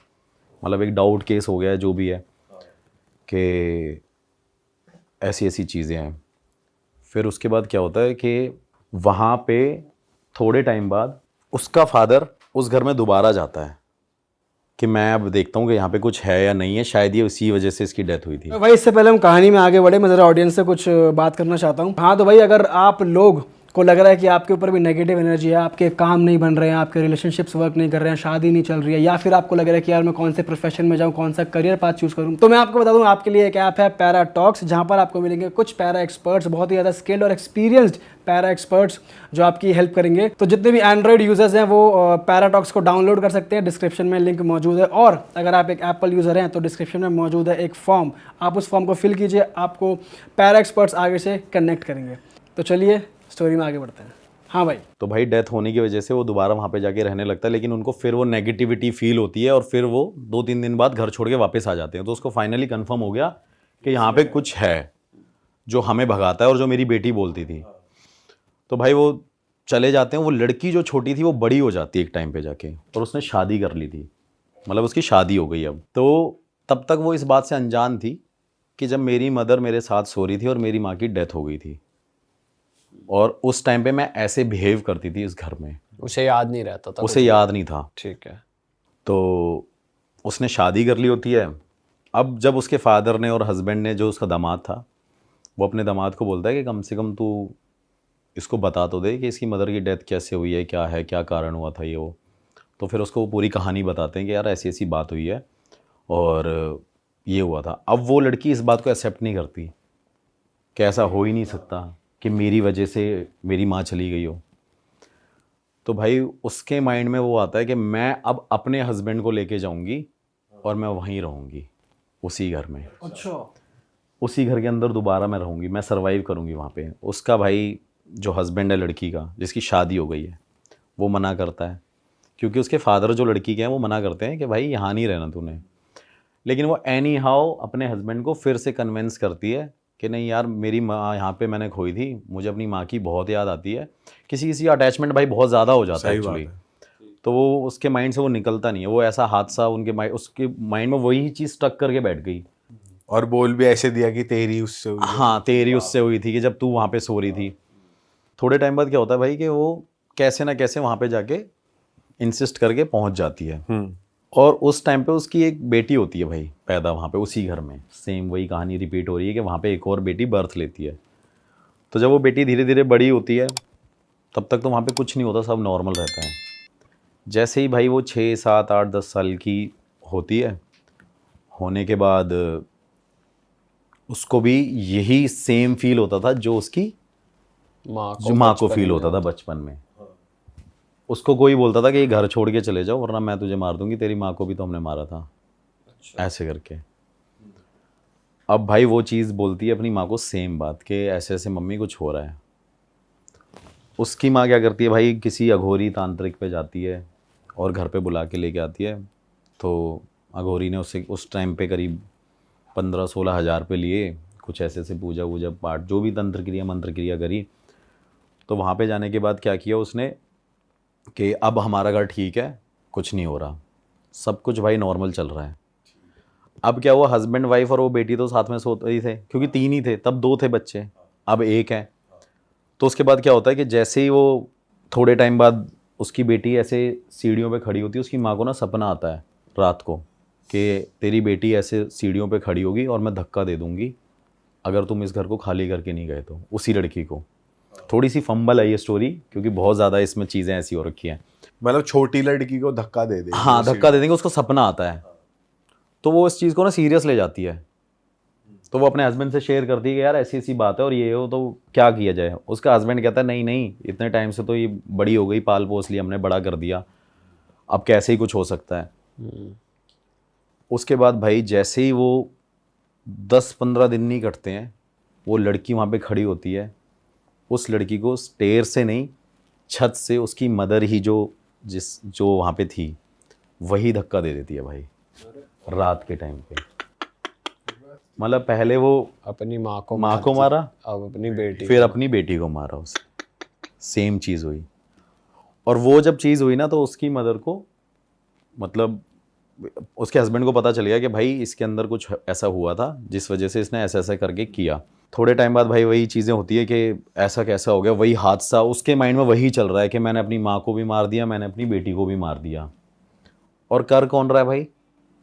मतलब एक डाउट केस हो गया है, जो भी है, कि ऐसी ऐसी चीज़ें हैं। फिर उसके बाद क्या होता है कि वहाँ पे थोड़े टाइम बाद उसका फादर उस घर में दोबारा जाता है कि मैं अब देखता हूँ कि यहाँ पे कुछ है या नहीं है, शायद ये उसी वजह से इसकी डेथ हुई थी। भाई इससे पहले हम कहानी में आगे बढ़े, मैं ज़रा ऑडियंस से कुछ बात करना चाहता हूँ। हाँ तो भाई, अगर आप लोग को लग रहा है कि आपके ऊपर भी नेगेटिव एनर्जी है, आपके काम नहीं बन रहे हैं, आपके रिलेशनशिप्स वर्क नहीं कर रहे हैं, शादी नहीं चल रही है, या फिर आपको लग रहा है कि यार मैं कौन से प्रोफेशन में जाऊँ, कौन सा करियर पाथ चूज़ करूँ, तो मैं आपको बता दूँ आपके लिए एक ऐप है पैरा टॉक्स, जहाँ पर आपको मिलेंगे कुछ पैरा एक्सपर्ट्स, बहुत ही ज़्यादा स्किल्ड और एक्सपीरियंस्ड पैरा एक्सपर्ट्स जो आपकी हेल्प करेंगे। तो जितने भी एंड्रॉइड यूजर्स हैं वो पैरा टॉक्स को डाउनलोड कर सकते हैं, डिस्क्रिप्शन में लिंक मौजूद है। और अगर आप एक एप्पल यूज़र हैं तो डिस्क्रिप्शन में मौजूद है एक फॉर्म, आप उस फॉर्म को फिल कीजिए, आपको पैरा एक्सपर्ट्स आगे से कनेक्ट करेंगे। तो चलिए स्टोरी में आगे बढ़ते हैं। हाँ भाई। तो भाई डेथ होने की वजह से वो दोबारा वहाँ पे जाके रहने लगता है, लेकिन उनको फिर वो नेगेटिविटी फील होती है और फिर वो 2-3 दिन बाद घर छोड़ के वापस आ जाते हैं। तो उसको फाइनली कंफर्म हो गया कि यहाँ पे कुछ है जो हमें भगाता है और जो मेरी बेटी बोलती थी। तो भाई वो चले जाते हैं। वो लड़की जो छोटी थी वो बड़ी हो जाती है एक टाइम पे जाके, और उसने शादी कर ली थी, मतलब उसकी शादी हो गई अब। तो तब तक वो इस बात से अनजान थी कि जब मेरी मदर मेरे साथ सो रही थी और मेरी माँ की डेथ हो गई थी, और उस टाइम पे मैं ऐसे बिहेव करती थी इस घर में। उसे याद नहीं रहता था, उसे याद नहीं था। ठीक है। तो उसने शादी कर ली होती है। अब जब उसके फादर ने और हस्बैंड ने, जो उसका दामाद था, वो अपने दामाद को बोलता है कि कम से कम तू इसको बता तो दे कि इसकी मदर की डेथ कैसे हुई है, क्या है, क्या कारण हुआ था ये वो। तो फिर उसको वो पूरी कहानी बताते हैं कि यार ऐसी ऐसी बात हुई है और ये हुआ था। अब वो लड़की इस बात को एक्सेप्ट नहीं करती कि ऐसा हो ही नहीं सकता कि मेरी वजह से मेरी माँ चली गई हो। तो भाई उसके माइंड में वो आता है कि मैं अब अपने हस्बैंड को लेके जाऊंगी और मैं वहीं रहूंगी, उसी घर में। अच्छा। उसी घर के अंदर दोबारा मैं रहूंगी, मैं सरवाइव करूंगी वहाँ पे। उसका भाई जो हस्बैंड है लड़की का, जिसकी शादी हो गई है, वो मना करता है, क्योंकि उसके फादर जो लड़की के हैं वो मना करते हैं कि भाई यहाँ नहीं रहना तूने। लेकिन वो एनी हाउ अपने हस्बैंड को फिर से कन्विंस करती है कि नहीं यार, मेरी माँ यहाँ पे मैंने खोई थी, मुझे अपनी माँ की बहुत याद आती है। किसी किसी अटैचमेंट भाई बहुत ज़्यादा हो जाता है एक्चुअली। तो वो उसके माइंड से वो निकलता नहीं है। वो ऐसा हादसा उसके माइंड में वही चीज़ स्टक करके बैठ गई। और बोल भी ऐसे दिया कि तेरी उससे हुई है। हाँ, तेरी उससे हुई थी कि जब तू वहाँ पे सो रही थी। थोड़े टाइम बाद क्या होता है भाई कि वो कैसे ना कैसे वहाँ पे जाके इंसिस्ट करके पहुँच जाती है। और उस टाइम पे उसकी एक बेटी होती है भाई पैदा वहाँ पे उसी घर में। सेम वही कहानी रिपीट हो रही है कि वहाँ पे एक और बेटी बर्थ लेती है। तो जब वो बेटी धीरे धीरे बड़ी होती है, तब तक तो वहाँ पे कुछ नहीं होता, सब नॉर्मल रहता है। जैसे ही भाई वो 6, 7, 8, 10 साल की होती है, होने के बाद उसको भी यही सेम फील होता था जो उसकी माँ को फील होता था बचपन में। उसको कोई बोलता था कि ये घर छोड़ के चले जाओ वरना मैं तुझे मार दूंगी, तेरी माँ को भी तो हमने मारा था। अच्छा। ऐसे करके अब भाई वो चीज़ बोलती है अपनी माँ को, सेम बात कि ऐसे ऐसे मम्मी कुछ हो रहा है। उसकी माँ क्या करती है भाई, किसी अघोरी तांत्रिक पे जाती है और घर पे बुला के लेके आती है। तो अघोरी ने उससे उस टाइम पे करीब 15-16 हज़ार पे लिए, कुछ ऐसे ऐसे पूजा वूजा पाठ जो भी तंत्र क्रिया मंत्र क्रिया करी। तो वहाँ पे जाने के बाद क्या किया उसने कि अब हमारा घर ठीक है, कुछ नहीं हो रहा, सब कुछ भाई नॉर्मल चल रहा है। अब क्या हुआ, हस्बैंड वाइफ और वो बेटी तो साथ में सोते ही थे, क्योंकि 3 ही थे तब, 2 थे बच्चे, अब 1 है। तो उसके बाद क्या होता है कि जैसे ही वो थोड़े टाइम बाद उसकी बेटी ऐसे सीढ़ियों पे खड़ी होती है, उसकी माँ को ना सपना आता है रात को कि तेरी बेटी ऐसे सीढ़ियों पे खड़ी होगी और मैं धक्का दे दूंगी अगर तुम इस घर को खाली करके नहीं गए तो। उसी लड़की को थोड़ी सी फंबल है ये स्टोरी, क्योंकि बहुत ज़्यादा इसमें चीज़ें ऐसी हो रखी हैं। मतलब छोटी लड़की को धक्का दे दे। हाँ, धक्का दे देंगे, उसको सपना आता है। तो वो इस चीज़ को ना सीरियस ले जाती है। तो वो अपने हस्बैंड से शेयर करती है कि यार ऐसी ऐसी बात है और ये हो, तो क्या किया जाए। उसका हस्बैंड कहता है नहीं नहीं, इतने टाइम से तो ये बड़ी हो गई, पाल पोस लिया हमने, बड़ा कर दिया, अब कैसे ही कुछ हो सकता है। उसके बाद भाई जैसे ही वो 10-15 दिन नहीं कटते हैं, वो लड़की वहाँ पे खड़ी होती है। उस लड़की को स्टेयर से नहीं, छत से उसकी मदर ही जो वहाँ पे थी वही धक्का दे देती है भाई रात के टाइम पे। मतलब पहले वो अपनी माँ को मारा, अब अपनी बेटी, फिर अपनी बेटी को मारा उसे। सेम चीज़ हुई। और वो जब चीज़ हुई ना, तो उसकी मदर को, मतलब उसके हस्बैंड को पता चल गया कि भाई इसके अंदर कुछ ऐसा हुआ था जिस वजह से इसने ऐसा ऐसा करके किया। थोड़े टाइम बाद भाई वही चीज़ें होती है कि ऐसा कैसा हो गया, वही हादसा उसके माइंड में वही चल रहा है कि मैंने अपनी माँ को भी मार दिया, मैंने अपनी बेटी को भी मार दिया। और कर कौन रहा है भाई,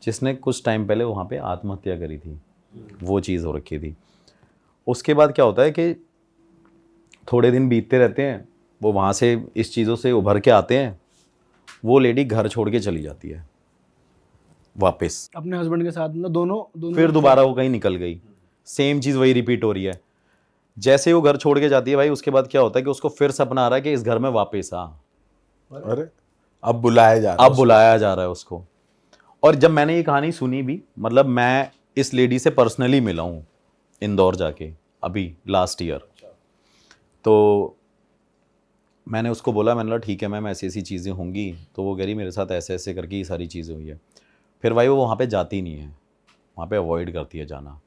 जिसने कुछ टाइम पहले वहाँ पे आत्महत्या करी थी, वो चीज़ हो रखी थी। उसके बाद क्या होता है कि थोड़े दिन बीतते रहते हैं, वो वहाँ से इस चीज़ों से उभर के आते हैं, वो लेडी घर छोड़ के चली जाती है वापस। अपने हस्बैंड के साथ मतलब दोनों फिर दोबारा वो कहीं निकल गई, सेम चीज़ वही रिपीट हो रही है। जैसे वो घर छोड़ के जाती है भाई, उसके बाद क्या होता है कि उसको फिर सपना आ रहा है कि इस घर में वापस आ, अरे अब बुलाया जा रहा अब बुलाया जा रहा है उसको। और जब मैंने ये कहानी सुनी भी, मतलब मैं इस लेडी से पर्सनली मिला हूँ इंदौर जाके अभी लास्ट ईयर, तो मैंने उसको बोला, मैंने बोला ठीक है मैम ऐसी ऐसी चीज़ें होंगी, तो वो कह रही मेरे साथ ऐसे ऐसे करके ये सारी चीज़ें हुई है। फिर भाई वो वहाँ पे जाती नहीं है, वहाँ पे अवॉइड करती है जाना।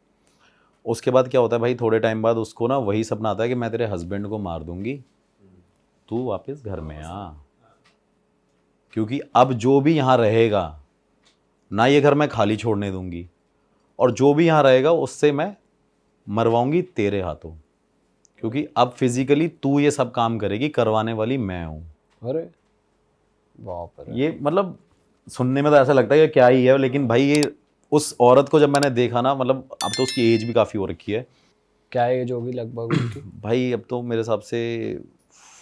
उसके बाद क्या होता है भाई, थोड़े टाइम बाद उसको ना वही सपना आता है कि मैं तेरे हस्बैंड को मार दूंगी, तू वापस घर में आ, क्योंकि अब जो भी यहाँ रहेगा ना, ये घर मैं खाली छोड़ने दूंगी, और जो भी यहाँ रहेगा उससे मैं मरवाऊंगी तेरे हाथों, क्योंकि अब फिजिकली तू ये सब काम करेगी, करवाने वाली मैं हूँ। अरे बाप रे। ये मतलब सुनने में तो ऐसा लगता है कि क्या ही है, लेकिन भाई ये उस औरत को जब मैंने देखा ना, मतलब अब तो उसकी एज भी काफ़ी हो रखी है क्या एज होगी लगभग उनकी? भाई, अब तो मेरे हिसाब से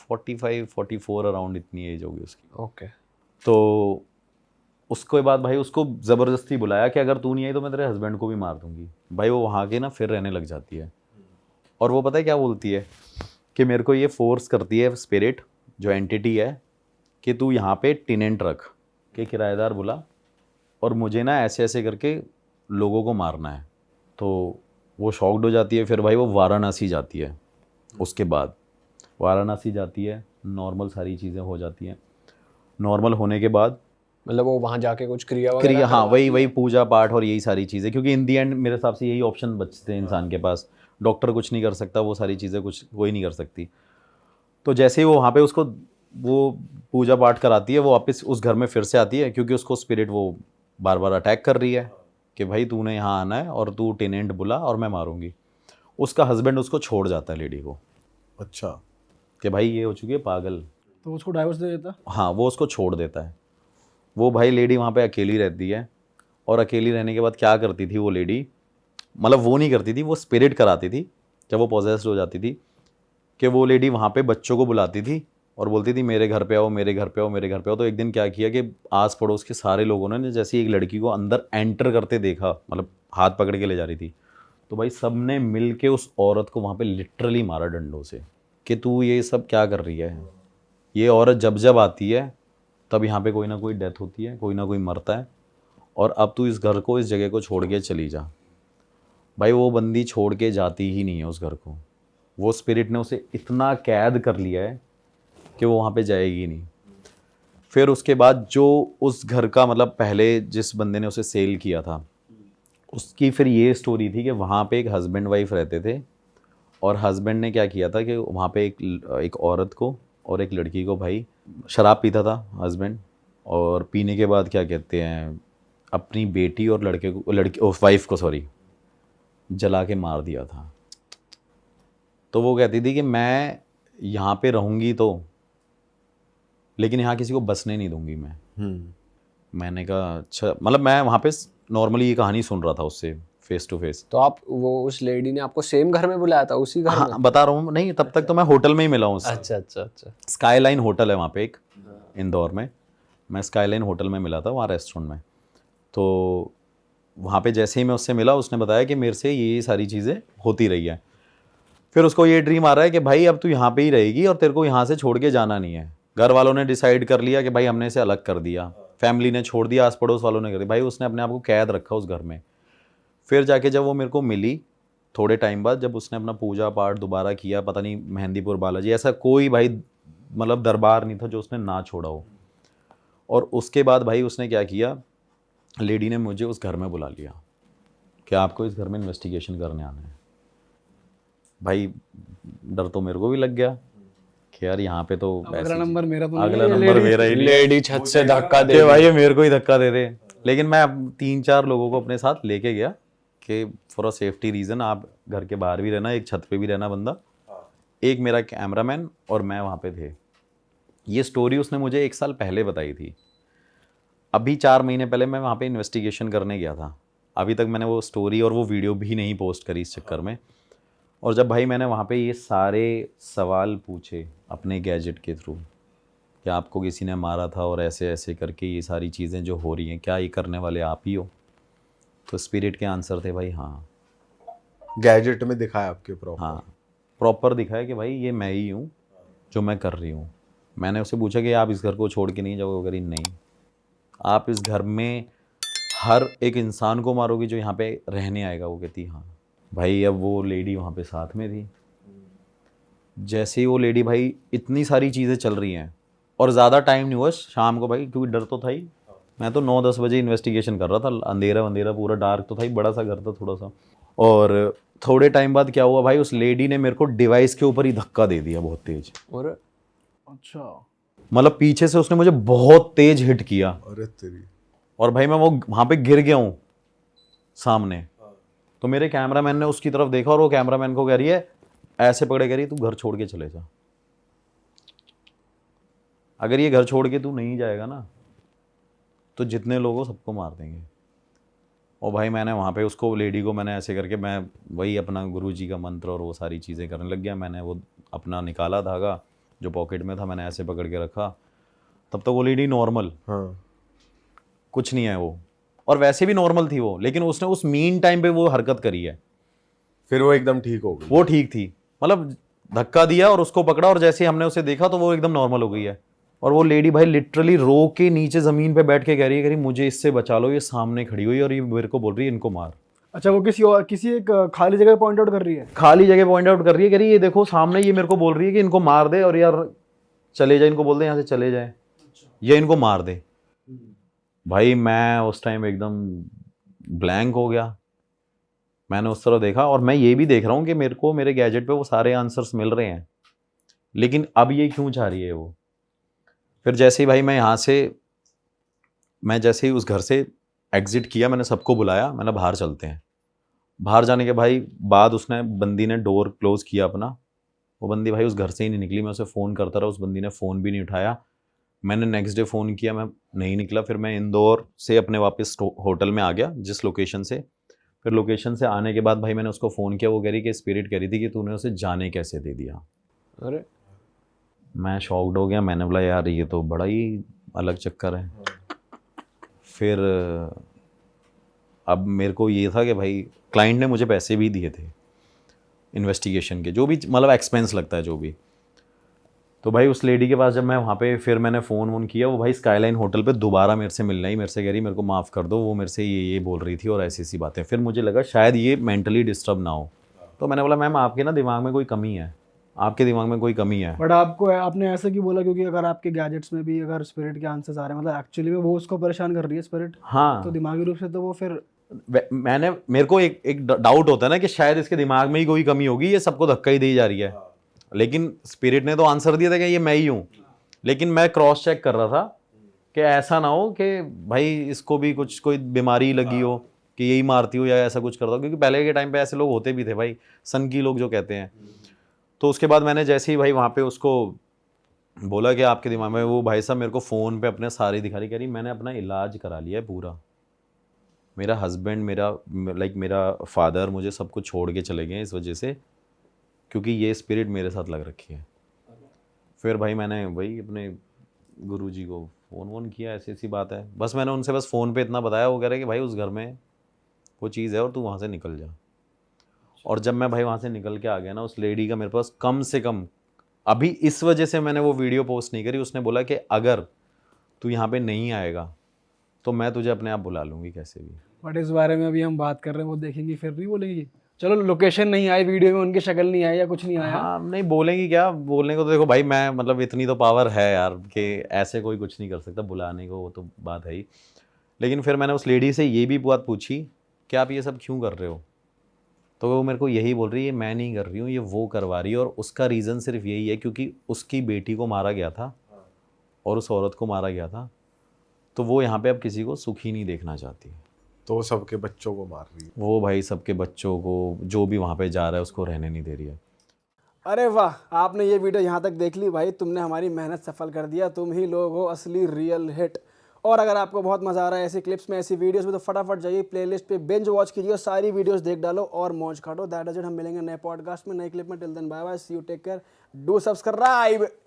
45-44 अराउंड इतनी एज होगी उसकी। ओके। तो उसके बाद भाई उसको ज़बरदस्ती बुलाया कि अगर तू नहीं आई तो मैं तेरे हस्बैंड को भी मार दूंगी। भाई वो वहाँ के ना फिर रहने लग जाती है, और वो पता है क्या बोलती है कि मेरे को ये फोर्स करती है स्पिरिट, जो एंटिटी है, कि तू यहाँ पे टेनेंट रख के किराएदार बुला, और मुझे ना ऐसे ऐसे करके लोगों को मारना है। तो वो शॉक्ड हो जाती है। फिर भाई वो वाराणसी जाती है, उसके बाद वाराणसी जाती है, नॉर्मल सारी चीज़ें हो जाती हैं। नॉर्मल होने के बाद मतलब वो वहाँ जाके कुछ क्रिया वगैरह हाँ वही पूजा पाठ और यही सारी चीज़ें, क्योंकि इन दी एंड मेरे हिसाब से यही ऑप्शन बचते हैं इंसान के पास। डॉक्टर कुछ नहीं कर सकता, वो सारी चीज़ें कुछ कोई नहीं कर सकती। तो जैसे ही वो वहाँ पे उसको वो पूजा पाठ कराती है, वो वापस उस घर में फिर से आती है, क्योंकि उसको स्पिरिट वो बार बार अटैक कर रही है कि भाई तूने यहाँ आना है और तू टेनेंट बुला और मैं मारूंगी। उसका हस्बैंड उसको छोड़ जाता है लेडी को, अच्छा, कि भाई ये हो चुकी है पागल। तो उसको डाइवोर्स दे देता। हाँ, वो उसको छोड़ देता है। वो भाई लेडी वहाँ पे अकेली रहती है, और अकेली रहने के बाद क्या करती थी वो लेडी, मतलब वो नहीं करती थी, वो स्पिरिट कराती थी जब वो पॉजेस्ड हो जाती थी, कि वो लेडी वहाँ पे बच्चों को बुलाती थी और बोलती थी मेरे घर पे आओ, मेरे घर पे आओ, मेरे घर पे आओ। तो एक दिन क्या किया कि आस पड़ोस के सारे लोगों ने जैसे ही एक लड़की को अंदर एंटर करते देखा, मतलब हाथ पकड़ के ले जा रही थी, तो भाई सब ने मिल के उस औरत को वहाँ पे लिटरली मारा डंडों से, कि तू ये सब क्या कर रही है। ये औरत जब जब आती है तब यहाँ पे कोई ना कोई डेथ होती है, कोई ना कोई मरता है, और अब तू इस घर को, इस जगह को छोड़ के चली जा। भाई वो बंदी छोड़ के जाती ही नहीं है उस घर को। वो स्पिरिट ने उसे इतना कैद कर लिया है कि वो वहाँ पे जाएगी नहीं। फिर उसके बाद जो उस घर का, मतलब पहले जिस बंदे ने उसे सेल किया था, उसकी फिर ये स्टोरी थी कि वहाँ पे एक हस्बैंड वाइफ रहते थे, और हस्बैंड ने क्या किया था कि वहाँ पे एक औरत को और एक लड़की को, भाई शराब पीता था हस्बैंड, और पीने के बाद क्या कहते हैं, अपनी बेटी और वाइफ को जला के मार दिया था। तो वो कहती थी कि मैं यहाँ पे रहूँगी तो, लेकिन यहाँ किसी को बसने नहीं दूंगी मैं। मैंने कहा अच्छा, मतलब मैं वहाँ पे नॉर्मली ये कहानी सुन रहा था उससे फेस टू फेस। तो आप वो उस लेडी ने आपको सेम घर में बुलाया था, उसी घर में? हाँ बता रहा हूँ, नहीं तब तक तो मैं होटल में ही मिला हूँ उससे। अच्छा अच्छा अच्छा। स्काईलाइन होटल है वहाँ पे एक इंदौर में, मैं स्काईलाइन होटल में मिला था वहाँ रेस्टोरेंट में। तो वहाँ पे जैसे ही मैं उससे मिला, उसने बताया कि मेरे से ये सारी चीज़ें होती रही है। फिर उसको ये ड्रीम आ रहा है कि भाई अब तू यहाँ पे ही रहेगी और तेरे को यहाँ से छोड़ के जाना नहीं है। घर वालों ने डिसाइड कर लिया कि भाई हमने इसे अलग कर दिया, फैमिली ने छोड़ दिया, आस पड़ोस वालों ने कर दिया, भाई उसने अपने आप को कैद रखा उस घर में। फिर जाके जब वो मेरे को मिली थोड़े टाइम बाद, जब उसने अपना पूजा पाठ दोबारा किया, पता नहीं मेहंदीपुर बालाजी, ऐसा कोई भाई मतलब दरबार नहीं था जो उसने ना छोड़ा हो। और उसके बाद भाई उसने क्या किया, लेडी ने मुझे उस घर में बुला लिया कि आपको इस घर में इन्वेस्टिगेशन करने आना है। भाई डर तो मेरे को भी लग गया कि यार यहाँ पे तो अगला नंबर मेरा तो नहीं अगला है, नंबर मेरा ही नहीं है। लेडी छत से धक्का दे कि भाई ये मेरे को ही धक्का दे दे। लेकिन मैं 3-4 लोगों को अपने साथ लेके गया कि फॉर अ सेफ्टी रीज़न आप घर के बाहर भी रहना, एक छत पे भी रहना बंदा, एक मेरा कैमरामैन और मैं वहाँ पे थे। ये स्टोरी उसने मुझे 1 साल पहले बताई थी। अभी 4 महीने पहले मैं वहाँ पे इन्वेस्टिगेशन करने गया था। अभी तक मैंने वो स्टोरी और वो वीडियो भी नहीं पोस्ट करी इस चक्कर में। और जब भाई मैंने वहाँ पे ये सारे सवाल पूछे अपने गैजेट के थ्रू कि आपको किसी ने मारा था और ऐसे ऐसे करके ये सारी चीज़ें जो हो रही हैं, क्या ये करने वाले आप ही हो? तो स्पिरिट के आंसर थे भाई हाँ। गैजेट में दिखाया आपके प्रॉपर? हाँ, प्रॉपर दिखाया कि भाई ये मैं ही हूँ जो मैं कर रही हूँ। मैंने उससे पूछा कि आप इस घर को छोड़ के नहीं जाओगे? वो कह रही नहीं, आप इस घर में हर एक इंसान को मारोगे जो यहाँ पे रहने आएगा? वो कहती हाँ। भाई अब वो लेडी वहाँ पे साथ में थी। जैसे ही वो लेडी, भाई इतनी सारी चीज़ें चल रही हैं और ज़्यादा टाइम नहीं हुआ शाम को भाई, क्योंकि डर तो था ही। मैं तो 9-10 बजे इन्वेस्टिगेशन कर रहा था, अंधेरा अंधेरा पूरा डार्क तो था ही, बड़ा सा घर था थोड़ा सा। और थोड़े टाइम बाद क्या हुआ भाई, उस लेडी ने मेरे को डिवाइस के ऊपर ही धक्का दे दिया बहुत तेज। और अच्छा, मतलब पीछे से उसने मुझे बहुत तेज हिट किया अरे तेरी। और भाई मैं वो वहाँ पे गिर गया हूँ सामने। तो मेरे कैमरामैन ने उसकी तरफ देखा और वो कैमरामैन को कह रही है, ऐसे पकड़े कह रही तू घर छोड़ के चले जा, अगर ये घर छोड़ के तू नहीं जाएगा ना तो जितने लोगों सबको मार देंगे। और भाई मैंने वहाँ पे उसको, लेडी को मैंने ऐसे करके, मैं वही अपना गुरुजी का मंत्र और वो सारी चीज़ें करने लग गया। मैंने वो अपना निकाला धागा जो पॉकेट में था, मैंने ऐसे पकड़ के रखा। तब तक वो लेडी नॉर्मल, हाँ। कुछ नहीं है वो, और वैसे भी नॉर्मल थी वो, लेकिन उसने उस मीन टाइम पे वो हरकत करी है। फिर वो एकदम ठीक हो गई? वो ठीक थी, मतलब धक्का दिया और उसको पकड़ा और जैसे ही हमने उसे देखा तो वो एकदम नॉर्मल हो गई है। और वो लेडी भाई लिटरली रो के नीचे ज़मीन पे बैठ के कह रही है मुझे इससे बचा लो, ये सामने खड़ी हुई और ये मेरे को बोल रही है इनको मार। अच्छा, वो किसी एक खाली जगह पॉइंट आउट कर रही है? खाली जगह पॉइंट आउट कर रही है, कह रही है ये देखो सामने, ये मेरे को बोल रही है कि इनको मार दे और यार चले जाए, इनको बोल दे यहाँ से चले जाए या इनको मार दे। भाई मैं उस टाइम एकदम ब्लैंक हो गया। मैंने उस तरह देखा और मैं ये भी देख रहा हूँ कि मेरे को मेरे गैजेट पे वो सारे आंसर्स मिल रहे हैं, लेकिन अब ये क्यों चाह रही है वो। फिर जैसे ही भाई मैं जैसे ही उस घर से एग्जिट किया, मैंने सबको बुलाया, मैंने बाहर चलते हैं। बाहर जाने के भाई बाद उसने, बंदी ने डोर क्लोज किया अपना। वो बंदी भाई उस घर से ही नहीं निकली। मैं उसे फ़ोन करता रहा, उस बंदी ने फ़ोन भी नहीं उठाया। मैंने नेक्स्ट डे फ़ोन किया, मैं नहीं निकला। फिर मैं इंदौर से अपने वापस होटल में आ गया जिस लोकेशन से। फिर लोकेशन से आने के बाद भाई मैंने उसको फ़ोन किया। वो कह रही कि स्पिरिट कह रही थी कि तूने उसे जाने कैसे दे दिया। अरे मैं शॉक्ड हो गया। मैंने बोला यार ये तो बड़ा ही अलग चक्कर है। फिर अब मेरे को ये था कि भाई क्लाइंट ने मुझे पैसे भी दिए थे इन्वेस्टिगेशन के, जो भी मतलब एक्सपेंस लगता है जो भी। तो भाई उस लेडी के पास जब मैं वहाँ पे, फिर मैंने फ़ोन वोन किया, वो भाई स्काईलाइन होटल पे दोबारा मेरे से मिलना ही, मेरे से कह रही मेरे को माफ़ कर दो, वो मेरे से ये बोल रही थी और ऐसी ऐसी बातें। फिर मुझे लगा शायद ये मेंटली डिस्टर्ब ना हो। तो मैंने बोला मैम आपके ना दिमाग में कोई कमी है, आपके दिमाग में कोई कमी है। बट आपने ऐसा क्यों बोला? क्योंकि अगर आपके गैजेट्स में भी अगर स्पिरिट के आंसर्स आ रहे हैं, मतलब एक्चुअली में वो उसको परेशान कर रही है स्पिरिट, हाँ, तो दिमागी रूप से तो वो फिर मेरे को एक डाउट होता है ना कि शायद इसके दिमाग में ही कोई कमी होगी, ये सबको धक्का ही दी जा रही है। लेकिन स्पिरिट ने तो आंसर दिया था कि ये मैं ही हूँ। लेकिन मैं क्रॉस चेक कर रहा था कि ऐसा ना हो कि भाई इसको भी कुछ कोई बीमारी लगी हो कि यही मारती हो या ऐसा कुछ करता हो, क्योंकि पहले के टाइम पे ऐसे लोग होते भी थे भाई, सन की लोग जो कहते हैं। तो उसके बाद मैंने जैसे ही भाई वहाँ पे उसको बोला कि आपके दिमाग में, वो भाई साहब मेरे को फ़ोन पे अपने सारी दिखा रही, कह रही मैंने अपना इलाज करा लिया है पूरा, मेरा हस्बैंड, मेरा फादर मुझे सब कुछ छोड़ के चले गए इस वजह से, क्योंकि ये स्पिरिट मेरे साथ लग रखी है। फिर भाई मैंने वही अपने गुरुजी को फ़ोन वोन किया, ऐसी ऐसी बात है। बस मैंने उनसे बस फ़ोन पे इतना बताया, वो कह रहे कि भाई उस घर में वो चीज़ है और तू वहाँ से निकल जा। और जब मैं भाई वहाँ से निकल के आ गया ना, उस लेडी का मेरे पास कम से कम, अभी इस वजह से मैंने वो वीडियो पोस्ट नहीं करी, उसने बोला कि अगर तू यहाँ पे नहीं आएगा तो मैं तुझे अपने आप बुला लूँगी कैसे भी। बट इस बारे में अभी हम बात कर रहे हैं, वो देखेंगी फिर नहीं बोलेंगी? चलो लोकेशन नहीं आई, वीडियो में उनकी शक्ल नहीं आई या कुछ नहीं आया। हाँ नहीं बोलेंगी क्या, बोलने को तो देखो भाई मैं, मतलब इतनी तो पावर है यार कि ऐसे कोई कुछ नहीं कर सकता बुलाने को, वो तो बात है ही। लेकिन फिर मैंने उस लेडी से ये भी बात पूछी कि आप ये सब क्यों कर रहे हो, तो वो मेरे को यही बोल रही है मैं नहीं कर रही हूँ, ये वो करवा रही है। और उसका रीज़न सिर्फ यही है क्योंकि उसकी बेटी को मारा गया था और उस औरत को मारा गया था, तो वो यहाँ पे अब किसी को सुखी नहीं देखना चाहती। तो वो सबके बच्चों को मार रही है? वो भाई सबके बच्चों को, जो भी वहाँ पे जा रहा है उसको रहने नहीं दे रही है। अरे वाह, आपने ये वीडियो यहाँ तक देख ली भाई, तुमने हमारी मेहनत सफल कर दिया। तुम ही लोग हो असली रियल हिट। और अगर आपको बहुत मजा आ रहा है ऐसी क्लिप्स में, ऐसी वीडियोस में, तो फटाफट जाइए प्लेलिस्ट पे बिंज वॉच कीजिए, सारी वीडियोस देख डालो और मौज काटो। That is it. हम मिलेंगे नए पॉडकास्ट में, नए क्लिप में। Till then bye bye, see you, take care, do subscribe.